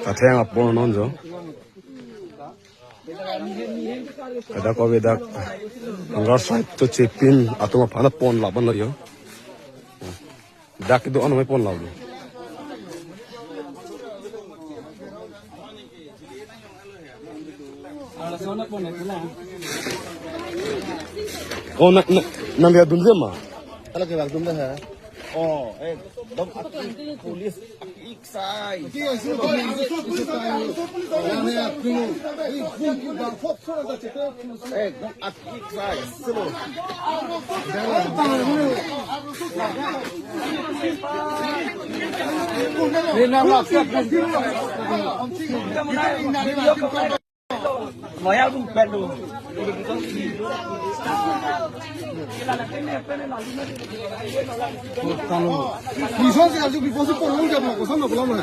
Atheng apon nonjo. Ada ko beda. Anggar site to chepin atuma phana pon laban loyo. Dak do anome pon labu. Oh na lihat dulu mah. Kalau ke waktu dah. Oh, dom polis iksai. Dom iksai. Selo. Nói áo đúng quen rồi.你说这个就比方说不弄这么，我上哪不弄嘛？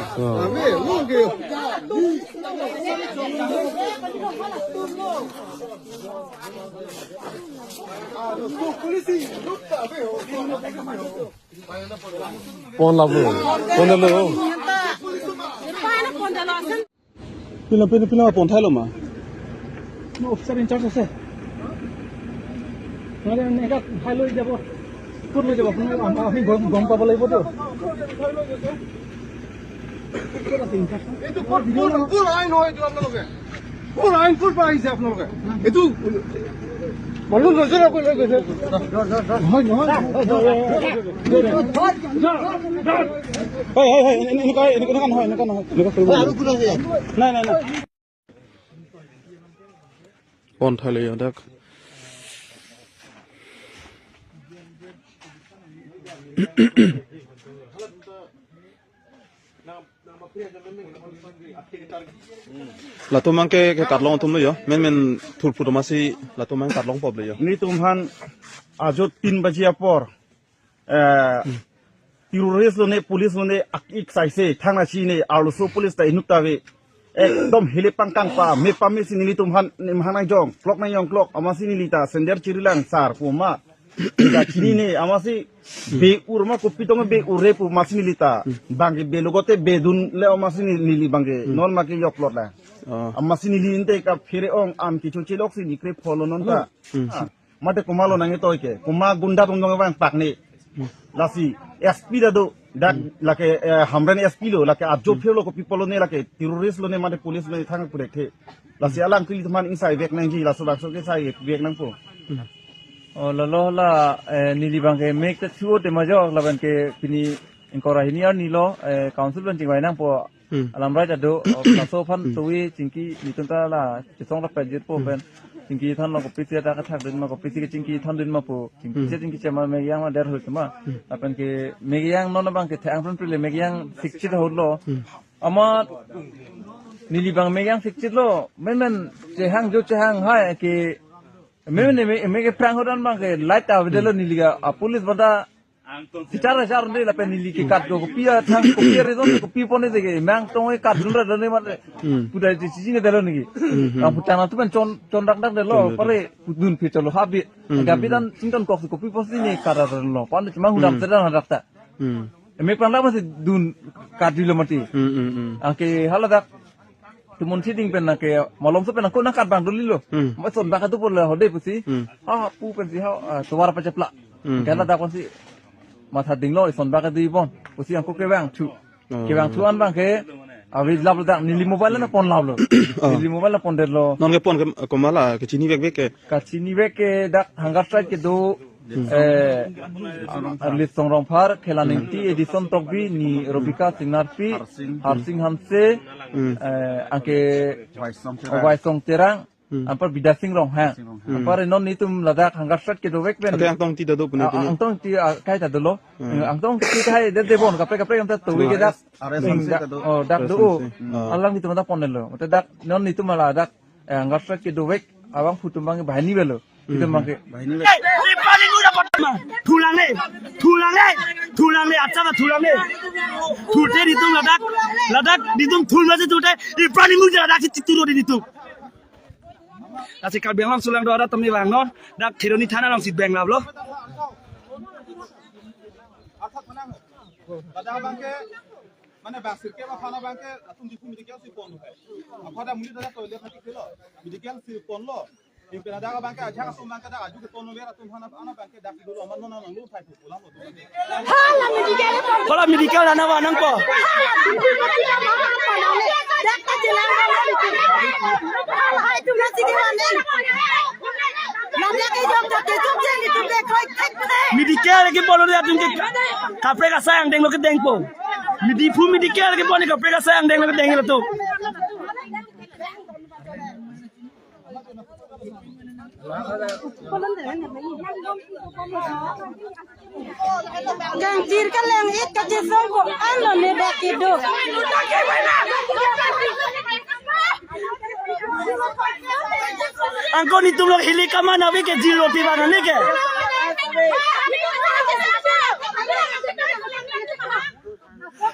喂，弄个。Pon labu. Pon labu. Pila pon thai lo ma. No officer in charge ase. Nale neka thai lo jabo. Put lo jabo apni apni gom pa bolai bodo. Itu pur ain hoy jo apna loge. Pur ain pur pa ise apna loge. Itu Malum nazar ko loge se. Hey, ini kan hoy. Nah. Pon thai le dak. Lato mang ke katlong tum lo yo. Men thul phu masih lato mang katlong pop le yo. Ni tumhan ajo 3 bajia por. Teroris lo ne police lo ne iksai se thangna chi ne arluso police ta inuktawe. Ekdom hele pangkang pa me pamisi ni tumhan nimhanai jong clock na yong clock amasi ni lita sender chirilang sar puma da chini ne amasi be urma kopitong be urre pu masi ni lita bangi be logote be dun le amasi ni li bangi non ma ke yok plot la amasi ni li inte ka phire ong am kichu chilok si ni kre follow non ta mate kumalo nange toike kuma gunda tum dong bang pak ni lasi SP da do dak lake hamran SP lo lake abjo phelo ko people ne lake terrorist lo ne mate police lo thang purek the lasi alang kili man insai vek nang ji laso dak so ke sai vek nang po Lolo la nili bangke make the two de majo laban ke pini ingkora hini ar nilo council ban jingwai nang po alam right ado laso phan tuwi jingki nitunta la chisong la pajit po ben jingki than lo ko pisi ta ka thak din ma ko pisi ke jingki than din ma po jingki chama me yang ma der ho ma apan ke me yang non bang ke thang pran prile me yang sikchit ho lo ama nili bang me yang sikchit lo men che hang jo che hang hai ke me ke prang hodan bang ke light ta videlo niliga police bada secara jar ni la penili ke kat ko pia thang ko pia redon ko pi pone de ke mang tong e kat dun ra dane ma puda ji ji ne delo ni am putana tu ben chon dak dak de lo pare dun pi cholo habi gabi dan sinton ko pi posi ni kara lo pan cuma hudam sedang hadapta me pan la ma dun kat dilo mati angke haladak tumun siding pen na ke malom so pen ko na kat bang duli lo ma son ba ka tu por la hode pusi ha pu pen si ha tuwar pa chapla kala da kon si matha ding lo son ba ka di bon pusi ang ko ke bang tu an bang ke avi lab da ni mobile na pon lab lo ni mobile na pon der lo Non ke pon ko mala ke chini vek ke ka chini vek ke dak hangar strike ke do arlit songrong par khelaning ti edison tokbi ni robika singarpi harsing hamse angke waisong terang ampar bidasing rong ha ampar non nitum ladak hangar strat ke dovek ben ang tong ti do puno ang tong ti kai ta dolo ang tong ti kai de bon kapre am ta tuwi ke dak dak do alang nitum ta ponelo te dak non nitum la dak hangar strat ke dovek awang futumbang bahani belo itu mangke bahani Thulang le acha ba thulang le thute ditum ladak ditum thul ma se thute I prani mu ladak chituro di ditum Asi kal beng lang sulang do ada temni bang no dak khironi thana lang sit beng lab lo Mana basir ke ba khana bang ke atum di medical si pon hai. Apa dah muli dah toilet mati ke lo. Medical si pon lo. Di pena dah bang ke aja ka sumbang ke dah aju ke pon lo atum hana ana bang ke dak dulu aman nona lu thai pu pulang lo. Kalau medical ana wa nang po. Medical lagi polo dia atum ke kapre ka sayang deng lo ke deng po. Fu medical lagi polo kapre ka sayang deng lo ke deng lo tu. Ganjir ka lang it ka jisong ko ano ni bakido. Angko ni tum log hili kama na ke jilo ti bang ne ke.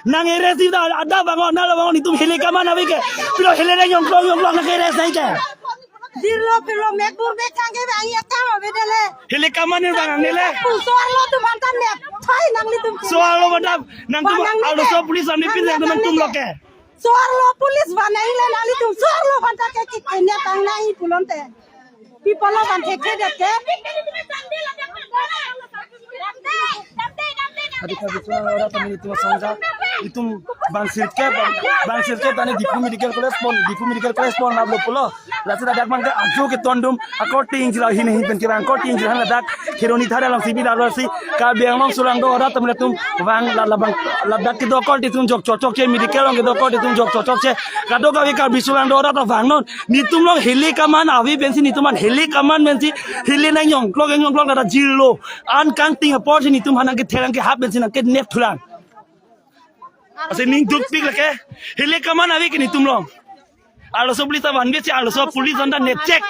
Nang eresi da ada bang na lo bang ni tum hili kama na ke. Pilo hili na yong klong na ke res nai ke. Dilo pilo mekbur be kange bang ya ka be dele. Hili kama ni bang ne le. Suar lo tu bantan me thai nang ni tum. Soal lo badap nang tum aldo so pulis amni pin nang tum lo ke. Suar lo pulis banai le nang ni tum suar lo bantan ke ki kenya tang nai pulonte. People lo ban ke de ke. Adi ka bitu ora tami itu sonja itu bangsir ke tane dipu medical college pon na pulo lati da dakman ka ajo ke tondum according jira hin hin ke bang according jira na dak khironi thara lam sibi da si ka beangong sulang do ora tami tum bang la dak ke do call tum jok chok che medical ong ke do call tum jok chok che ka do ka bisulang do ora ta bang non ni tum long heli kaman avi bensi ni tuman heli kaman bensi heli na nyong klok da jilo an kang ting opportunity tum hanang ke therang ke hap bensi na ke net thulang ase ning duk pik lake hele kaman ave ke ni tum long alo so pulis ta ban be che alo so pulis on da net check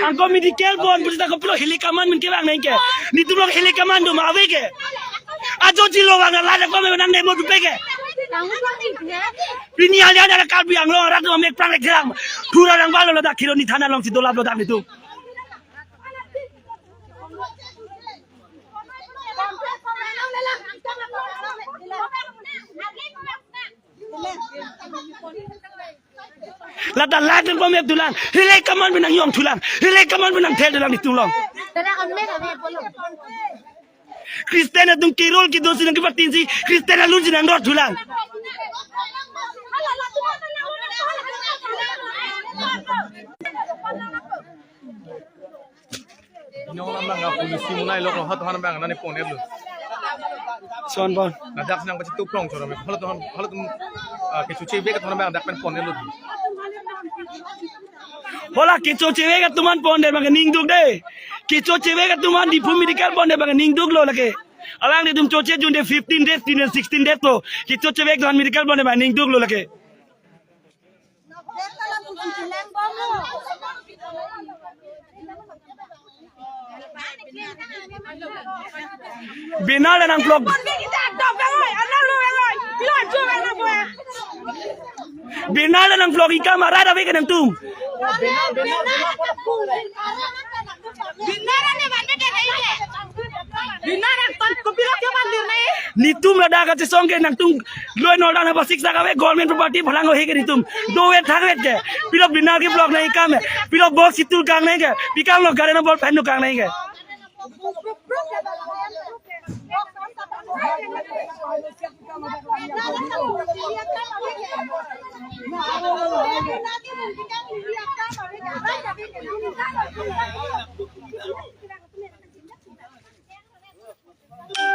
Angko medical pon pulis ta ko plo heli kaman min ke bang nai ke ni tum log heli kaman do ma ave ke ajo jilo bang la da ko me nang ne mo du pe ke Pini alia ada kalbi ang lo ratu mek prang lek jam pura rang balo da khiro ni thana long si dolap lo da ni tu lada laden ko mek dulang hele kaman binang yong tulang hele kaman binang tel dulang ni tulong Kristen tung kirol ki dosi nang kipatin si Kristen alun jinang dor tulang Nyong nang polisi munai lok lo hat han bang nani pon eblu. son bon Na dak nang ba tu plong choro me halo tum ke chuchi be ka thon bang dak pen pon eblu. hola kicho chewe ka tuman pon de bang ning duk de kicho chewe ka tuman di fu medical pon de bang ning duk lo lake alang de tum choche jun de 15 days 16 days to kicho chewe ka medical pon de bang ning duk lo lake Binal nang vlog Binal nang vlog ika marada ve kan tum ni tum la daga te songke nang tum loi no dana ba siksa ka ve government property phalang ho he ke ni tum do we thak ve ke pilo binal ki vlog nai ka me pilo box situl kang nai ke pikang lo gare na bol phan no kang nai ke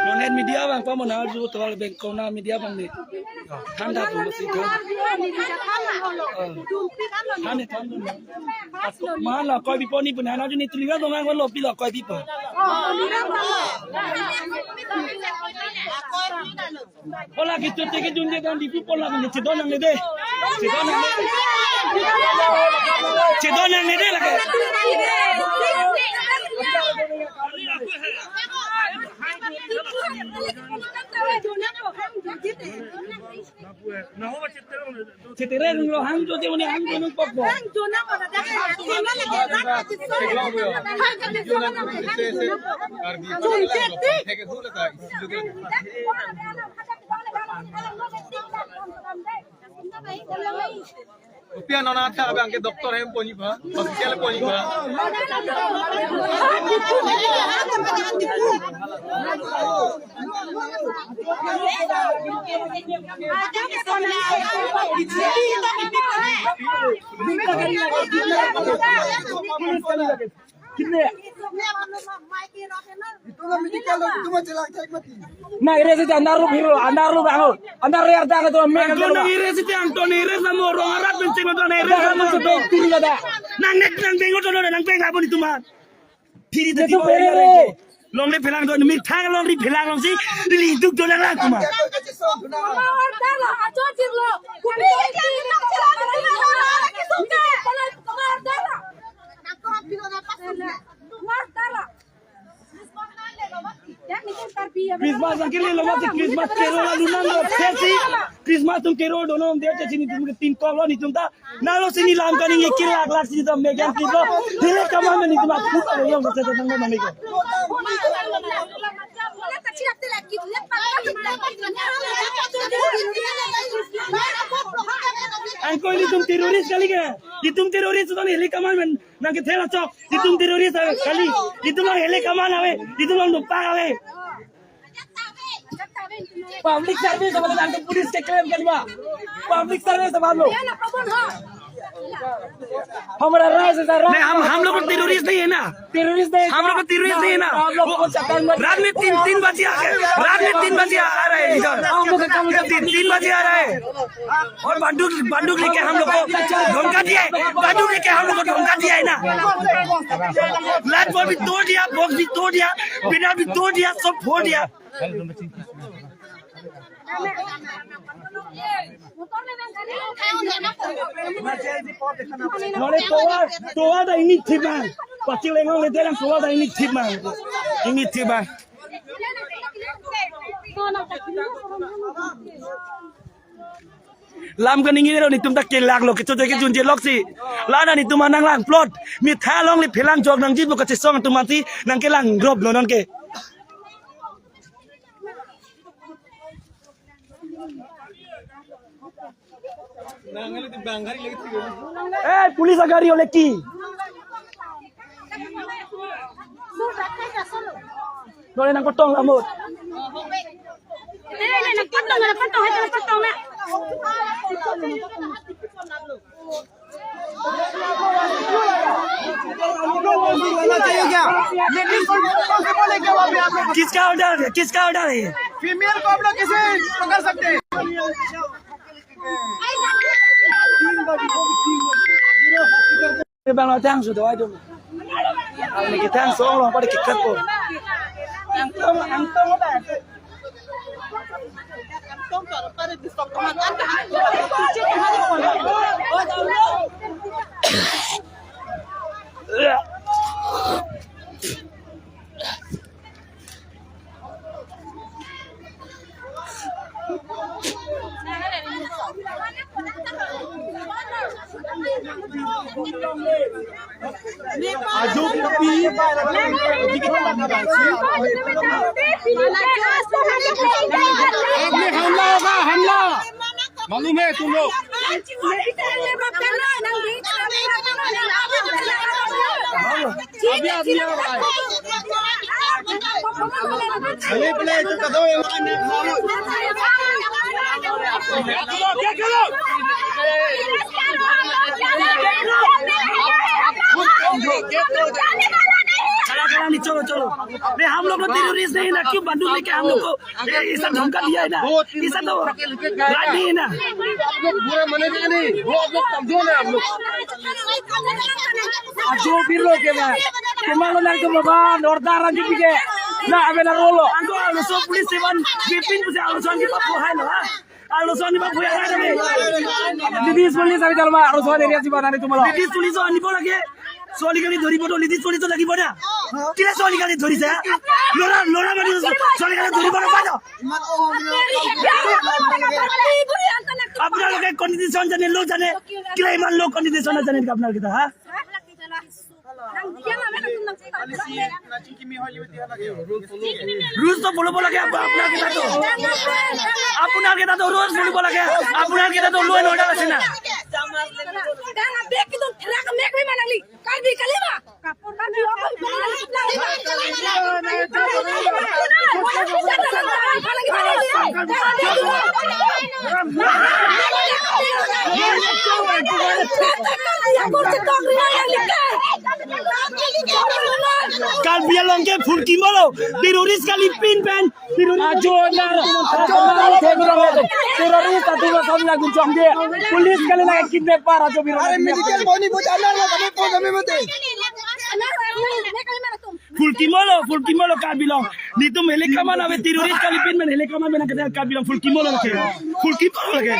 Nonet media bang pa mana ju tawal bank kona media bang ni. Thanda tu mesti tu. Thanda thanda. Mana koi pipo ni pun hana ju ni tuliga dong ang lo pila koi pipo. Pola gitu tege junje dan di pipo la ni cedon ang nede. Cedon ang nede la ke. Cetera lo hang jo dia ni hang jo nung pokbo. Rupiah nona ada abang ke doktor hem poni ba, hospital poni ba. Nah, ini saja andar lu hero, andar lu bangun, andar lu ada ke tuh mereka. Anton ini saja Anton ini sama orang Arab benci Anton ini sama sudah turun ada. Nang nek nang bengo tuh nang bengo apa itu mah? Piri itu piri. Long le pelang tuh, mir thang long li pelang long sih, li hidup tuh nang aku mah. Christmas ang kili lo mati Christmas kero la lunan lo sesi Christmas tum kero dono dia sini tum tin kolo ni tum ta nalo sini lam kani ye kila lak sini tum megan kilo hele kama ni tum aku ta yo se ta nang nang ko angko ini tum teroris kali ke itum teroris tu hele kama nang ke thela chok itum teroris kali itum hele kama ave itum lupa ave public service समझ लो पुलिस के क्लेम करवा public service समझ लो हमारा राय से नहीं हम लोग टेररिस्ट नहीं है ना टेररिस्ट नहीं हम लोग टेररिस्ट नहीं है ना रात में 3 बजे आ गए रात में 3 बजे आ रहे हैं इधर हम लोग का 3 बजे आ रहे हैं और बंदूक लेके हम लोग को धमका दिया है बंदूक लेके हम लोग को धमका दिया है ना लाइट बल्ब भी तोड़ दिया बॉक्स भी तोड़ दिया बिना भी तोड़ दिया सब फोड़ दिया toa ada ini tiban, pasti lengong lete yang toa ada ini tiban, lam kan ingin ni tum tak kelak lo, kecoh ke junjel lok si, lana ni tum anang lang plot, mi thalong li pelang jog nang jibu kecil song tum mati nang kelang drop lo nang ke. Police गाड़ी वाले की नोले नंग potong rambut nang potong na किसका ऑर्डर है फीमेल को आप लोग कैसे पकड़ सकते हैं bang lo tang sudah aja ini kita yang soal pada kita kok antong हमला मालूम है तुम लोग चलो चलो नहीं हम लोग टेररिस्ट नहीं ना क्यों बंदूक लेके हम लोग को ऐसा धमका दिया है ना ऐसा तो राइट नहीं है ना आप लोग बुरा मानेंगे नहीं वो आप लोग कमजोर है आप लोग जो फिर लोग के बाद तुम्हारा लोग तो बाबा नॉर्दर रंग के ना अबे ना रोलो अंको आलोसो पुलिस सेवन बिपिन पुलिस आलोसो की बापू है ना आलोसो की बापू है ना दिस पुलिस अभी चलवा आलोसो एरिया से बनाने तुम्हारा दिस पुलिस आनी बोला के सोली गाड़ी धरी पड़ो लिदी सोली तो लगी पड़ा किला सोली गाड़ी धरी से लोरा लोरा गाड़ी सोली गाड़ी धरी पड़ो बाजो अपना लोग एक कंडीशन जाने लोग जाने किला ईमान लोग कंडीशन जाने का अपना किता हां रूल्स तो फॉलो बोला गया अपना के तो रोज फॉलो बोला गया अपना के तो लो एंड ऑर्डर আছে না गाना देख के तुम ट्रक में भी मानली कल भी कलेमा कपूर का भी कल बिया लंगे फुलकी मारो टेररिस्ट का लिपिन पेन जो ना टेररिस्ट का तुम सब ना गुंजो हम पुलिस के लिए किडनैप पारा जो भी अरे मेडिकल बोनी बचाना ना हमें को हमें मत फुलकी मारो का बिलोंग नी तुम हेलिकॉप्टर ना वे टेररिस्ट का लिपिन में हेलिकॉप्टर में ना का बिलोंग फुलकी मारो लगे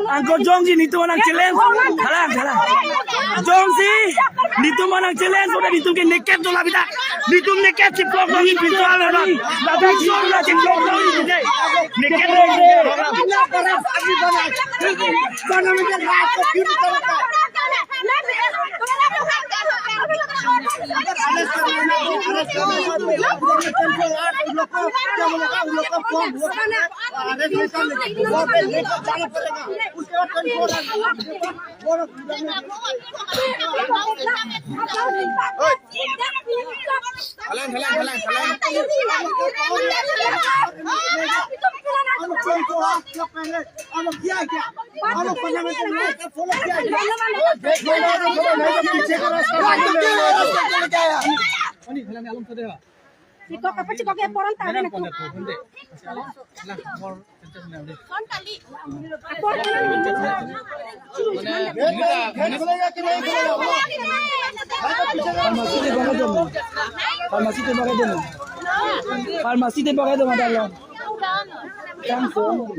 Angko Jongsi nito manang challenge. Halang. Jongsi nito manang challenge udah nito ke naked to labita. Nito naked ciplok lagi pintu ala. Labit sor la ciplok lagi deh. Naked Ikaw kapag si Koke porang tayo na ko. Farmasi te pakai dong ada langsung.